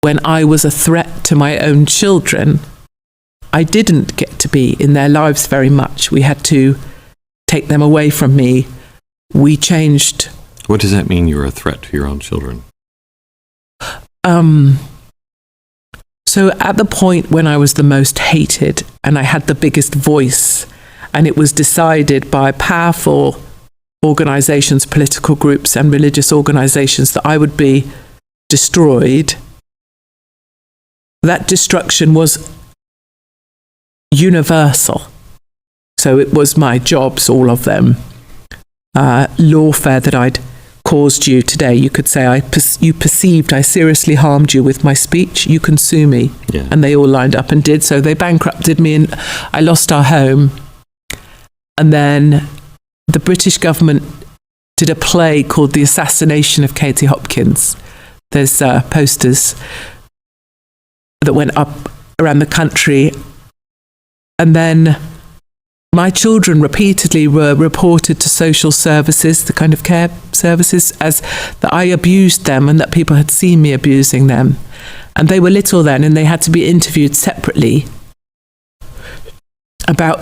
when I was a threat to my own children, I didn't get to be in their lives very much. We had to take them away from me. We changed. What does that mean, you're a threat to your own children? So at the point when I was the most hated and I had the biggest voice, and it was decided by powerful organizations, political groups and religious organizations that I would be destroyed, that destruction was universal. So it was my jobs, all of them. Lawfare that I'd caused you today. You could say you perceived I seriously harmed you with my speech. You can sue me. Yeah. And they all lined up and did. So they bankrupted me and I lost our home. And then the British government did a play called The Assassination of Katie Hopkins. There's posters that went up around the country. And then my children repeatedly were reported to social services, the kind of care services, as that I abused them and that people had seen me abusing them. And they were little then, and they had to be interviewed separately about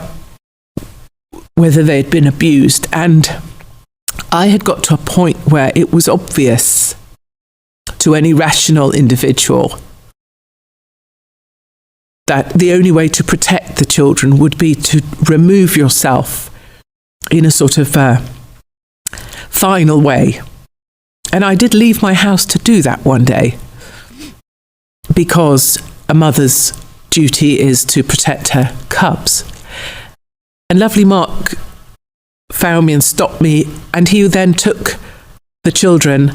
whether they had been abused. And I had got to a point where it was obvious to any rational individual that the only way to protect the children would be to remove yourself in a sort of final way. And I did leave my house to do that one day, because a mother's duty is to protect her cubs. And lovely Mark found me and stopped me, and he then took the children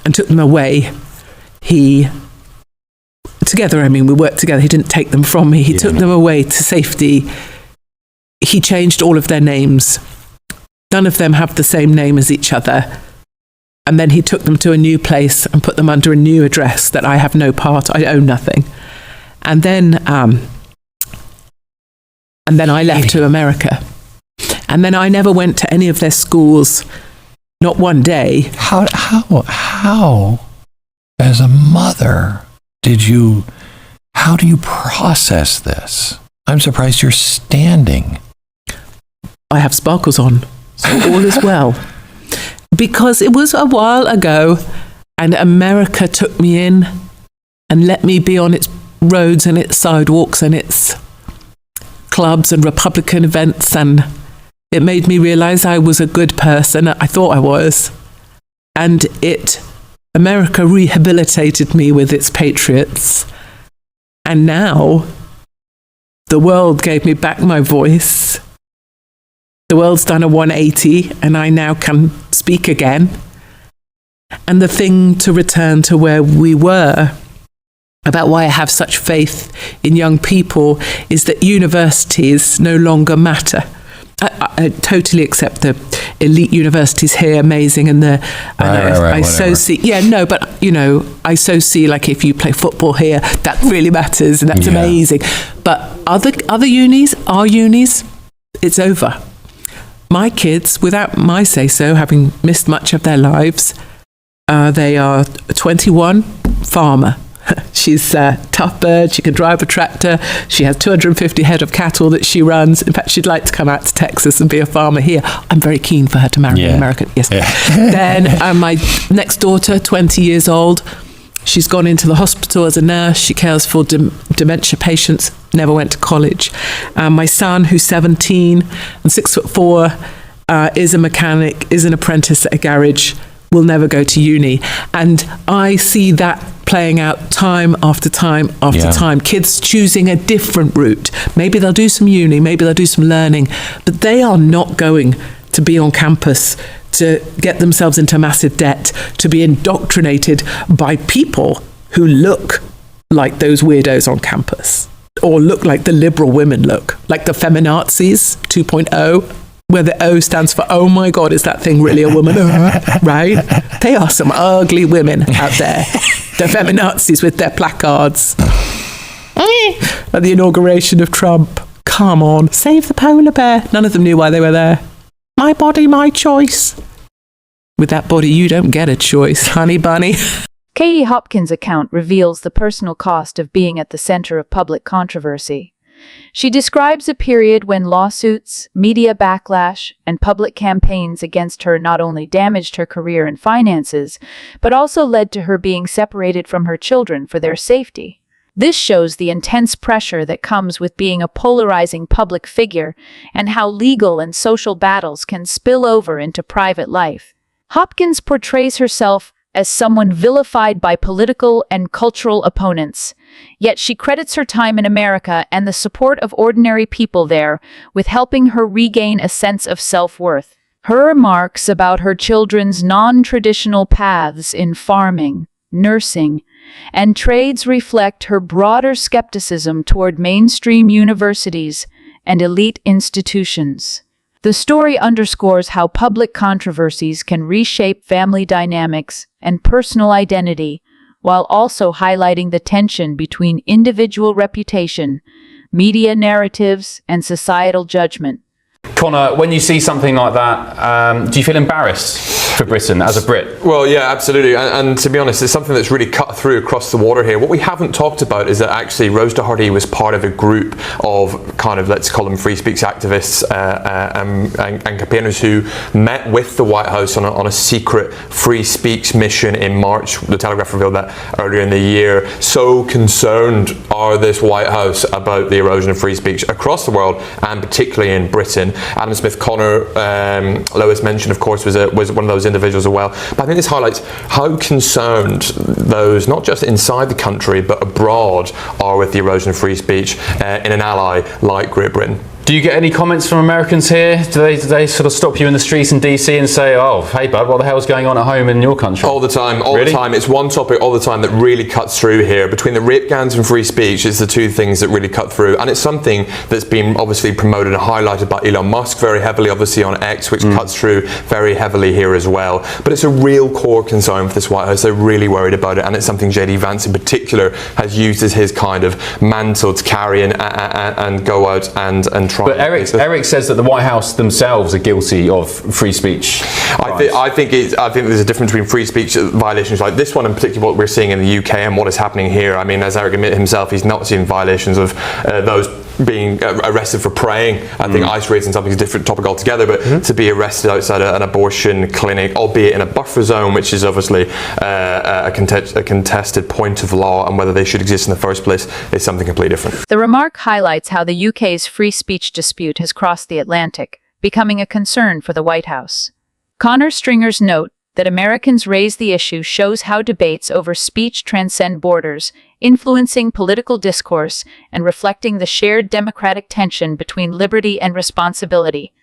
and took them away. We worked together. He didn't take them from me. He took them away to safety. He changed all of their names. None of them have the same name as each other. And then he took them to a new place and put them under a new address that I have no part. I own nothing. And then I left to America. And then I never went to any of their schools, not one day. How, as a mother, how do you process this? I'm surprised you're standing. I have sparkles on, so all is well. Because it was a while ago, and America took me in and let me be on its roads and its sidewalks and its clubs and Republican events, and it made me realize I was a good person. I thought I was. And America rehabilitated me with its patriots. And now the world gave me back my voice. The world's done a 180 and I now can speak again. And the thing to return to where we were, about why I have such faith in young people, is that universities no longer matter. I totally accept the elite universities here, amazing, and I so see, I so see, like, if you play football here, that really matters, and that's amazing. But other unis, our unis, it's over. My kids, without my say-so, having missed much of their lives, they are 21, farmer. She's a tough bird. She can drive a tractor. She has 250 head of cattle that she runs. In fact, she'd like to come out to Texas and be a farmer here. I'm very keen for her to marry an American. Yes. Yeah. Then my next daughter, 20 years old, she's gone into the hospital as a nurse. She cares for dementia patients, never went to college. My son, who's 17 and 6'4", is a mechanic, is an apprentice at a garage, will never go to uni. And I see that playing out time after time after time. Kids choosing a different route. Maybe they'll do some uni, maybe they'll do some learning, but they are not going to be on campus to get themselves into massive debt, to be indoctrinated by people who look like those weirdos on campus, or look like the liberal women look, like the feminazis 2.0, where the O stands for, oh my God, is that thing really a woman? Right? They are some ugly women out there. The feminazis with their placards. At the inauguration of Trump. Come on, save the polar bear. None of them knew why they were there. My body, my choice. With that body, you don't get a choice, honey bunny. Katie Hopkins' account reveals the personal cost of being at the center of public controversy. She describes a period when lawsuits, media backlash, and public campaigns against her not only damaged her career and finances, but also led to her being separated from her children for their safety. This shows the intense pressure that comes with being a polarizing public figure and how legal and social battles can spill over into private life. Hopkins portrays herself as someone vilified by political and cultural opponents, yet she credits her time in America and the support of ordinary people there with helping her regain a sense of self-worth. Her remarks about her children's non-traditional paths in farming, nursing, and trades reflect her broader skepticism toward mainstream universities and elite institutions. The story underscores how public controversies can reshape family dynamics and personal identity, while also highlighting the tension between individual reputation, media narratives, and societal judgment. Connor, when you see something like that, do you feel embarrassed for Britain as a Brit? Well, yeah, absolutely. And to be honest, it's something that's really cut through across the water here. What we haven't talked about is that actually Rose Doherty was part of a group of kind of, let's call them free speech activists and campaigners who met with the White House on a secret free speech mission in March. The Telegraph revealed that earlier in the year. So concerned are this White House about the erosion of free speech across the world, and particularly in Britain. Adam Smith Connor, Lois mentioned, of course, was one of those individuals as well. But I think this highlights how concerned those, not just inside the country, but abroad, are with the erosion of free speech in an ally like Great Britain. Do you get any comments from Americans here? Do they sort of stop you in the streets in DC and say, oh, hey bud, what the hell's going on at home in your country? All the time, Really? the time. It's one topic all the time that really cuts through here. Between the rape gangs and free speech, it's the two things that really cut through. And it's something that's been obviously promoted and highlighted by Elon Musk very heavily, obviously on X, which cuts through very heavily here as well. But it's a real core concern for this White House. They're really worried about it. And it's something J.D. Vance in particular has used as his kind of mantle to carry and go out and try. But Eric says that the White House themselves are guilty of free speech. I think there's a difference between free speech violations like this one, and particularly what we're seeing in the UK and what is happening here. I mean, as Eric admitted himself, he's not seen violations of those being arrested for praying. I think ICE raising something is a different topic altogether, but to be arrested outside an abortion clinic, albeit in a buffer zone, which is obviously a contested point of law, and whether they should exist in the first place is something completely different. The remark highlights how the UK's free speech dispute has crossed the Atlantic, becoming a concern for the White House. Connor Stringer's note that Americans raise the issue shows how debates over speech transcend borders, influencing political discourse and reflecting the shared democratic tension between liberty and responsibility.